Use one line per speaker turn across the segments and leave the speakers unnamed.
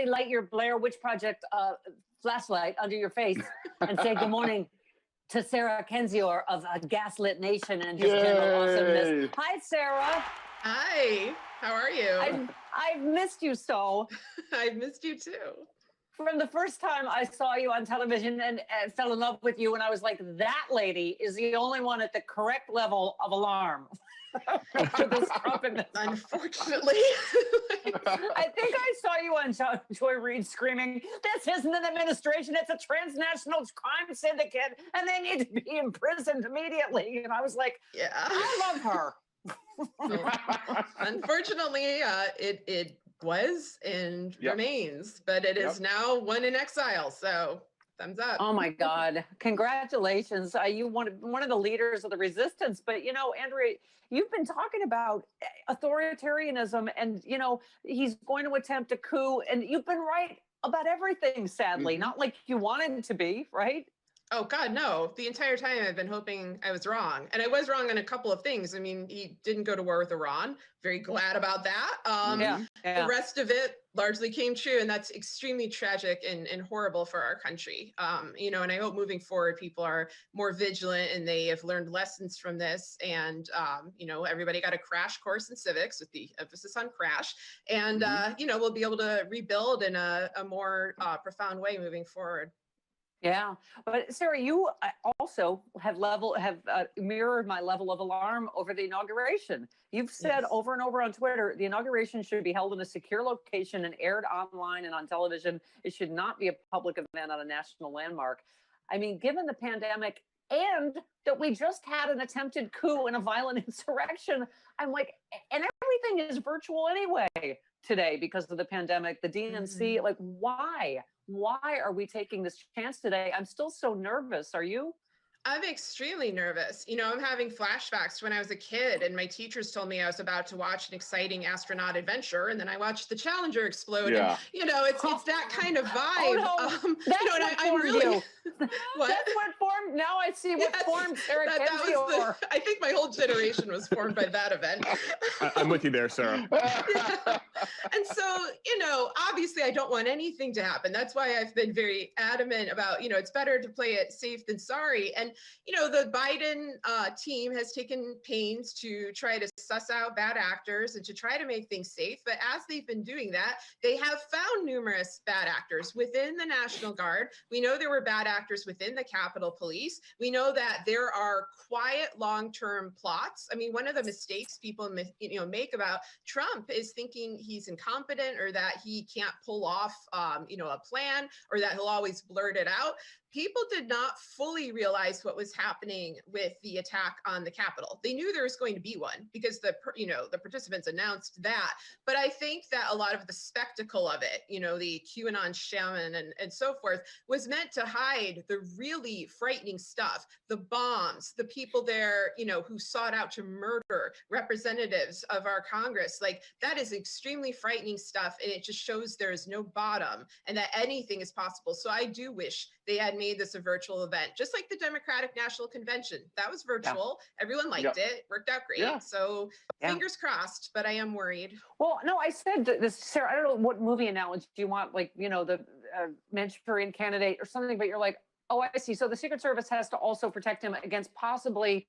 everybody light your Blair Witch Project flashlight under your face and say good morning to Sarah Kendzior of Gaslit Nation and just general awesomeness. Hi, Sarah.
Hi. How are you?
I've missed you so.
I've missed you too.
From the first time I saw you on television and fell in love with you, and I was like, that lady is the only one at the correct level of alarm.
Unfortunately.
I think I saw you on Joy Reid screaming, this isn't an administration, it's a transnational crime syndicate, and they need to be imprisoned immediately. And I was like, yeah, I love her.
Unfortunately, it was and remains, but it is now one in exile. So thumbs up.
Oh my God. Congratulations. You one of the leaders of the resistance. But, you know, Andrea, you've been talking about authoritarianism and, you know, he's going to attempt a coup, and you've been right about everything, sadly, not like you wanted to be, right?
Oh God, no. The entire time I've been hoping I was wrong. And I was wrong on a couple of things. I mean, he didn't go to war with Iran. Very glad about that. The rest of it largely came true. And that's extremely tragic and horrible for our country. You know, and I hope moving forward, people are more vigilant and they have learned lessons from this. And, you know, everybody got a crash course in civics with the emphasis on crash. And, you know, we'll be able to rebuild in a more profound way moving forward.
Yeah, but Sarah, you also have mirrored my level of alarm over the inauguration. You've said over and over on Twitter, the inauguration should be held in a secure location and aired online and on television. It should not be a public event on a national landmark. I mean, given the pandemic and that we just had an attempted coup and a violent insurrection, I'm like, and everything is virtual anyway today because of the pandemic, the DNC, like, why? Why are we taking this chance today? I'm still so nervous. Are you?
I'm extremely nervous. You know, I'm having flashbacks to when I was a kid and my teachers told me I was about to watch an exciting astronaut adventure. And then I watched the Challenger explode. Yeah. And, you know, it's that kind of vibe.
Oh, no. That's
you know,
what I'm really.
What?
That's what formed. Now I see what formed Sarah Kendzior.
I think my whole generation was formed by that event.
I'm with you there, Sarah.
And so, you know, obviously I don't want anything to happen. That's why I've been very adamant about, you know, it's better to play it safe than sorry. And, you know, the Biden team has taken pains to try to suss out bad actors and to try to make things safe. But as they've been doing that, they have found numerous bad actors within the National Guard. We know there were bad actors within the Capitol Police. We know that there are quiet long-term plots. I mean, one of the mistakes people make about Trump is thinking he's incompetent or that he can't pull off you know, a plan, or that he'll always blurt it out. People did not fully realize what was happening with the attack on the Capitol. They knew there was going to be one because the participants announced that. But I think that a lot of the spectacle of it, you know, the QAnon shaman and so forth, was meant to hide the really frightening stuff, the bombs, the people there, you know, who sought out to murder representatives of our Congress. Like, that is extremely frightening stuff. And it just shows there is no bottom and that anything is possible. So I do wish they had made this a virtual event, just like the Democratic National Convention. That was virtual. Everyone liked it. Worked out great. So fingers crossed, but I am worried.
Well, no, I said this, Sarah, I don't know what movie analogy you want, like, you know, the Manchurian Candidate or something, but you're like, oh, I see. So the Secret Service has to also protect him against possibly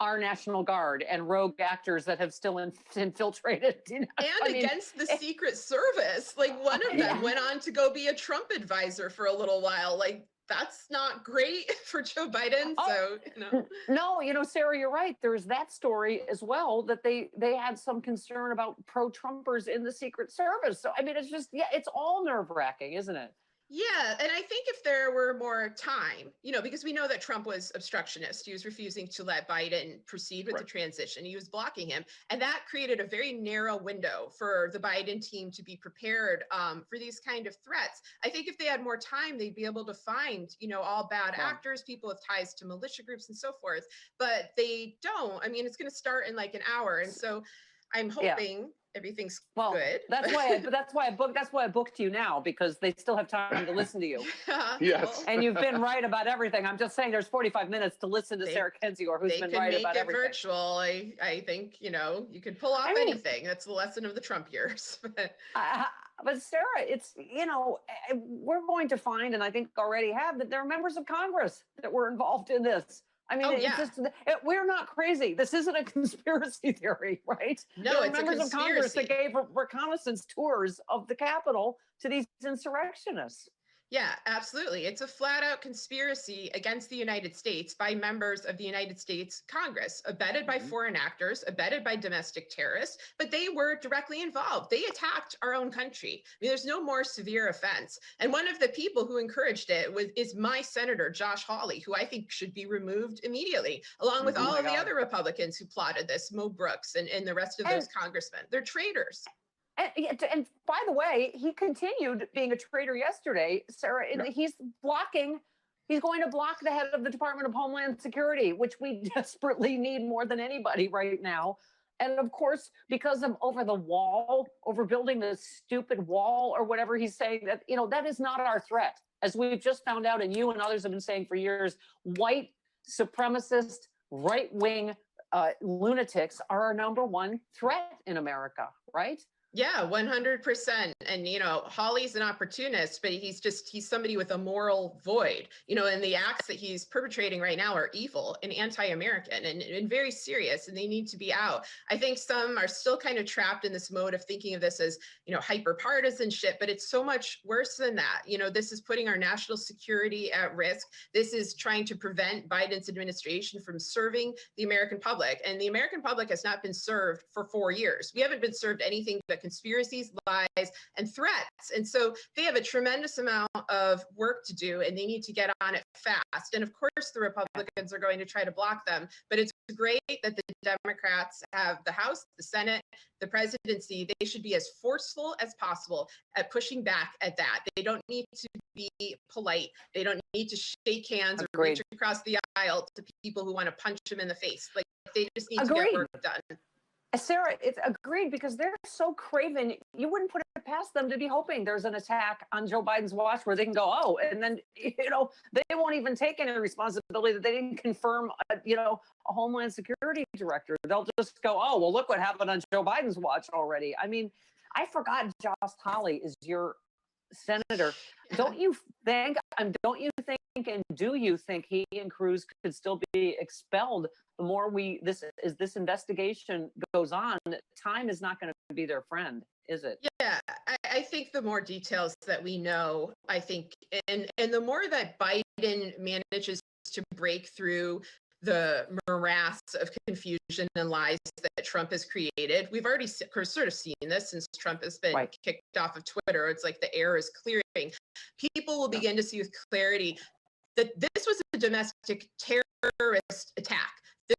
our National Guard and rogue actors that have still infiltrated. You know?
And against the Secret Service. Like, one of them went on to go be a Trump advisor for a little while. Like, that's not great for Joe Biden. So, you know.
No, you know, Sarah, you're right. There's that story as well, that they had some concern about pro-Trumpers in the Secret Service. So, I mean, it's just, it's all nerve-wracking, isn't it?
Yeah. And I think if there were more time, you know, because we know that Trump was obstructionist. He was refusing to let Biden proceed with the transition. He was blocking him. And that created a very narrow window for the Biden team to be prepared for these kind of threats. I think if they had more time, they'd be able to find, you know, all bad actors, people with ties to militia groups and so forth. But they don't. I mean, it's going to start in like an hour. And so I'm
Yeah.
hoping everything's
Well,
good.
that's why I booked you now, because they still have time to listen to you.
Yes.
And you've been right about everything. I'm just saying there's 45 minutes to listen to
They-
Sarah Kendzior, who's
they
been
could
right
make
about
it
everything.
virtual. I think, you know, you could pull off
I mean-
anything. That's the lesson of the Trump years.
But Sarah, it's, you know, we're going to find, and I think already have, that there are members of Congress that were involved in this. I mean,
Oh,
it's
yeah.
just, we're not crazy. This isn't a conspiracy theory, right?
No,
There are
it's a
members of Congress that
conspiracy.
gave reconnaissance tours of the Capitol to these insurrectionists.
Yeah, absolutely. It's a flat out conspiracy against the United States by members of the United States Congress, abetted by foreign actors, abetted by domestic terrorists, but they were directly involved. They attacked our own country. I mean, there's no more severe offense. And one of the people who encouraged it is my Senator, Josh Hawley, who I think should be removed immediately, along with
Oh
all
my
of the
God.
other Republicans who plotted this, Mo Brooks and the rest of those congressmen. They're traitors.
And by the way, he continued being a traitor yesterday, Sarah. And he's going to block the head of the Department of Homeland Security, which we desperately need more than anybody right now. And of course, because of over building this stupid wall or whatever he's saying, that, you know, that is not our threat. As we've just found out, and you and others have been saying for years, white supremacist, right-wing lunatics are our number one threat in America, right?
Yeah, 100%. And, you know, Hawley's an opportunist, but he's somebody with a moral void, you know, and the acts that he's perpetrating right now are evil and anti-American and very serious, and they need to be out. I think some are still kind of trapped in this mode of thinking of this as, you know, hyper partisanship, but it's so much worse than that. You know, this is putting our national security at risk. This is trying to prevent Biden's administration from serving the American public. And the American public has not been served for 4 years. We haven't been served anything but conspiracies, lies, and threats. And so they have a tremendous amount of work to do, and they need to get on it fast. And of course, the Republicans are going to try to block them, but it's great that the Democrats have the House, the Senate, the presidency. They should be as forceful as possible at pushing back at that. They don't need to be polite. They don't need to shake hands or reach across the aisle to people who want to punch them in the face. Like, they just need to get work done.
Sarah, it's agreed, because they're so craven. You wouldn't put it past them to be hoping there's an attack on Joe Biden's watch where they can go, oh, and then, you know, they won't even take any responsibility that they didn't confirm, you know, a Homeland Security director. They'll just go, oh, well, look what happened on Joe Biden's watch already. I mean, I forgot Josh Hawley is your senator. Don't you think, and do you think he and Cruz could still be expelled? The more this investigation goes on, time is not going to be their friend, is it?
Yeah, I think the more details that we know, I think, and the more that Biden manages to break through the morass of confusion and lies that Trump has created. We've already sort of seen this since Trump has been kicked off of Twitter. It's like the air is clearing. People will begin to see with clarity that this was a domestic terrorist attack.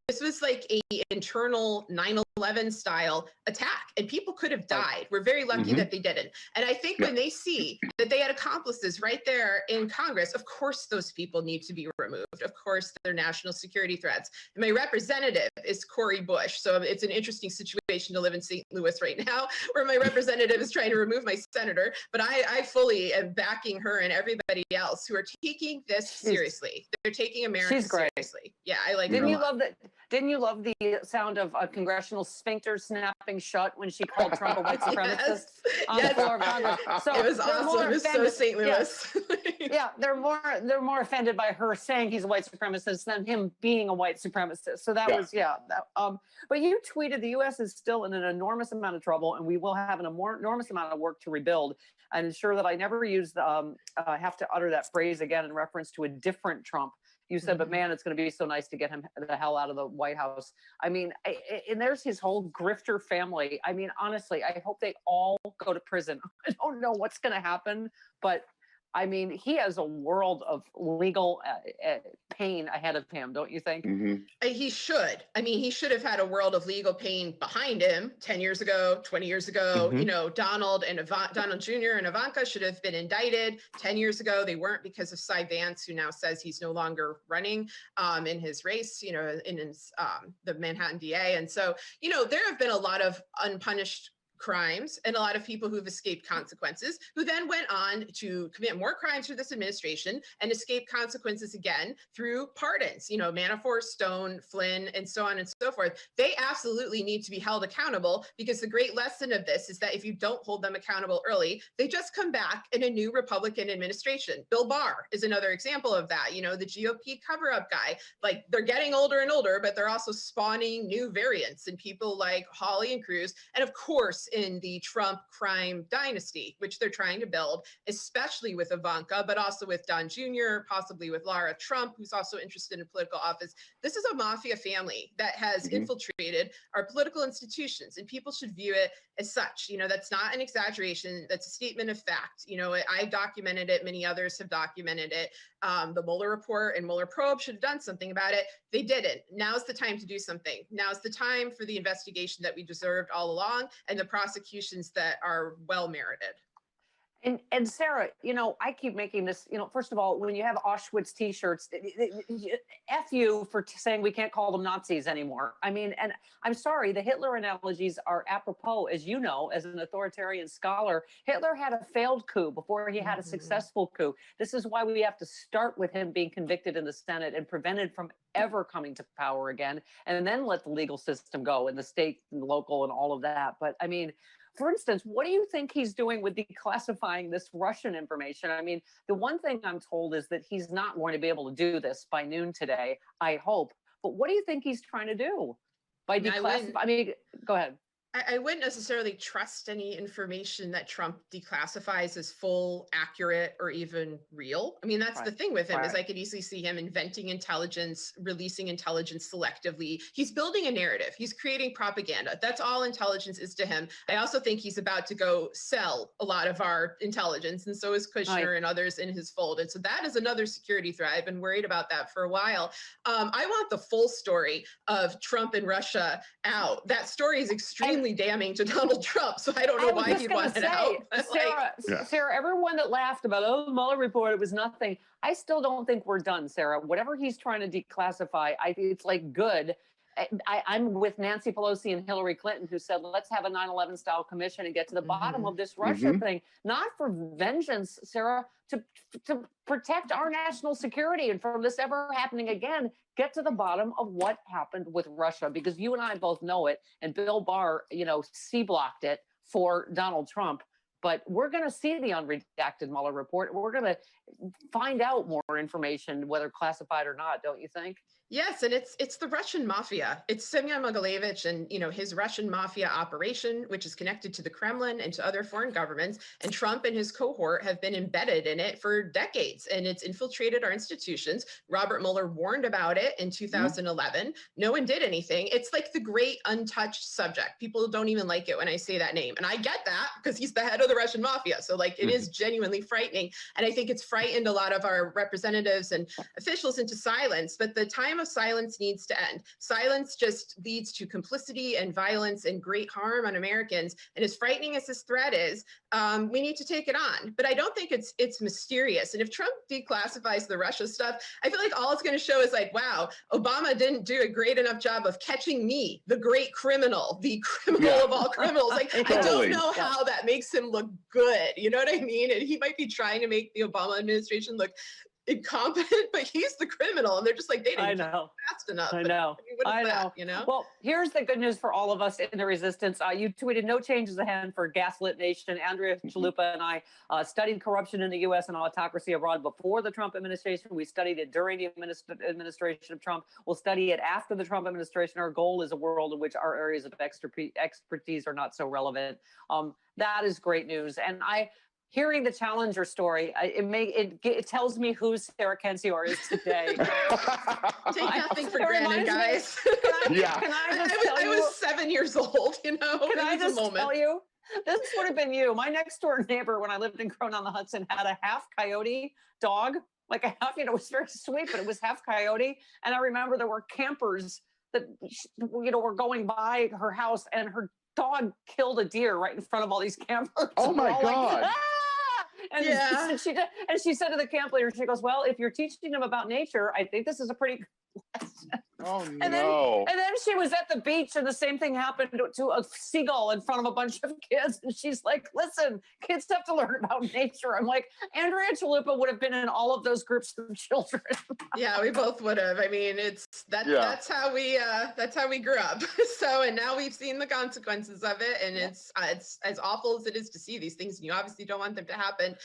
This was like a internal 9/11 style attack, and people could have died. We're very lucky that they didn't. And I think when they see that they had accomplices right there in Congress, of course those people need to be removed. Of course, they're national security threats. And my representative is Cori Bush, so it's an interesting situation to live in St. Louis right now, where my representative is trying to remove my senator. But I fully am backing her and everybody else who are taking this seriously. They're taking America seriously. Yeah, I like.
Didn't you love the sound of a congressional sphincter snapping shut when she called Trump a white supremacist on the floor of Congress? So
it was awesome. It was so St. Louis.
Yeah, they're more offended by her saying he's a white supremacist than him being a white supremacist. So that was but you tweeted the U.S. is still in an enormous amount of trouble, and we will have an enormous amount of work to rebuild and ensure that I never have to utter that phrase again in reference to a different Trump. You said, but man, it's going to be so nice to get him the hell out of the White House. I mean, and there's his whole grifter family. I mean, honestly, I hope they all go to prison. I don't know what's going to happen, but I mean, he has a world of legal pain ahead of him, don't you think?
He should. I mean, he should have had a world of legal pain behind him 10 years ago, 20 years ago. You know, Donald Jr. and Ivanka should have been indicted 10 years ago. They weren't because of Cy Vance, who now says he's no longer running in his race, you know, in his, the Manhattan DA. And so, you know, there have been a lot of unpunished crimes and a lot of people who've escaped consequences who then went on to commit more crimes for this administration and escape consequences again through pardons. You know, Manafort, Stone, Flynn, and so on and so forth. They absolutely need to be held accountable, because the great lesson of this is that if you don't hold them accountable early, they just come back in a new Republican administration. Bill Barr is another example of that. You know, the GOP cover-up guy, like, they're getting older and older, but they're also spawning new variants and people like Hawley and Cruz. And of course, in the Trump crime dynasty, which they're trying to build, especially with Ivanka, but also with Don Jr., possibly with Lara Trump, who's also interested in political office. This is a mafia family that has infiltrated our political institutions, and people should view it as such. You know, that's not an exaggeration. That's a statement of fact. You know, I documented it. Many others have documented it. The Mueller report and Mueller probe should have done something about it. They didn't. Now's the time to do something. Now's the time for the investigation that we deserved all along, and the prosecutions that are well merited.
And Sarah, you know, I keep making this, you know, first of all, when you have Auschwitz t-shirts, F you for saying we can't call them Nazis anymore. I mean, and I'm sorry, the Hitler analogies are apropos, as you know, as an authoritarian scholar. Hitler had a failed coup before he had a successful coup. This is why we have to start with him being convicted in the Senate and prevented from ever coming to power again, and then let the legal system go and the state and local and all of that. But I mean, for instance, what do you think he's doing with declassifying this Russian information? I mean, the one thing I'm told is that he's not going to be able to do this by noon today, I hope. But what do you think he's trying to do by declassifying? I mean, go ahead.
I wouldn't necessarily trust any information that Trump declassifies as full, accurate, or even real. I mean, that's the thing with him, is I could easily see him inventing intelligence, releasing intelligence selectively. He's building a narrative. He's creating propaganda. That's all intelligence is to him. I also think he's about to go sell a lot of our intelligence, and so is Kushner and others in his fold. And so that is another security threat. I've been worried about that for a while. I want the full story of Trump and Russia out. That story is extremely damning to Donald Trump, so I don't know why he'd want it out.
Sarah, everyone that laughed about, oh, the Mueller report, it was nothing. I still don't think we're done, Sarah. Whatever he's trying to declassify, I think it's like good. I'm with Nancy Pelosi and Hillary Clinton, who said, let's have a 9/11 style commission and get to the bottom of this Russia thing, not for vengeance, Sarah, to protect our national security and from this ever happening again. Get to the bottom of what happened with Russia, because you and I both know it. And Bill Barr, you know, C-blocked it for Donald Trump. But we're going to see the unredacted Mueller report. We're going to find out more information, whether classified or not, don't you think?
Yes, and it's the Russian mafia. It's Semyon Mogilevich and, you know, his Russian mafia operation, which is connected to the Kremlin and to other foreign governments. And Trump and his cohort have been embedded in it for decades, and it's infiltrated our institutions. Robert Mueller warned about it in 2011. No one did anything. It's like the great untouched subject. People don't even like it when I say that name. And I get that, because he's the head of the Russian mafia. So like, it is genuinely frightening. And I think it's frightened a lot of our representatives and officials into silence. But the time of silence needs to end. Silence just leads to complicity and violence and great harm on Americans. And as frightening as this threat is, we need to take it on. But I don't think it's mysterious. And if Trump declassifies the Russia stuff, I feel like all it's going to show is like, wow, Obama didn't do a great enough job of catching me, the great criminal, the criminal of all criminals. Like, I don't know how that makes him look good. You know what I mean? And he might be trying to make the Obama administration look incompetent, but he's the criminal, and they're just like, they didn't fast enough.
I know.
I mean, that, you know?
Well, here's the good news for all of us in the resistance. You tweeted no changes ahead for Gaslit Nation. Andrea Chalupa and I studied corruption in the U.S. and autocracy abroad before the Trump administration. We studied it during the administration of Trump. We'll study it after the Trump administration. Our goal is a world in which our areas of expertise are not so relevant. That is great news. And hearing the Challenger story, it tells me who Sarah Kendzior is today.
Take nothing for granted, guys.
Can I just tell you?
I was 7 years old, you know?
Can I just tell you? This would have been you. My next door neighbor, when I lived in Crone on the Hudson, had a half coyote dog, like a half, it was very sweet, but it was half coyote. And I remember there were campers that, were going by her house, and her dog killed a deer right in front of all these campers.
Oh
And
my
we're all like,
God.
"Ah!" And
Yeah.
she said to the camp leader, she goes, "Well, if you're teaching them about nature, I think this is a pretty good lesson."
Oh
And
no.
then she was at the beach, and the same thing happened to a seagull in front of a bunch of kids. And she's like, "Listen, kids have to learn about nature." I'm like, Andrea Chalupa would have been in all of those groups of children.
Yeah, we both would have. I mean, that's how we grew up. So, and now we've seen the consequences of it, and it's as awful as it is to see these things, and you obviously don't want them to happen.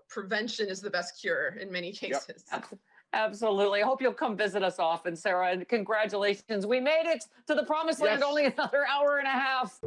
Prevention is the best cure in many cases.
Yep. Absolutely. I hope you'll come visit us often, Sarah, and congratulations. We made it to the promised land,
Yes.
only another hour and a half.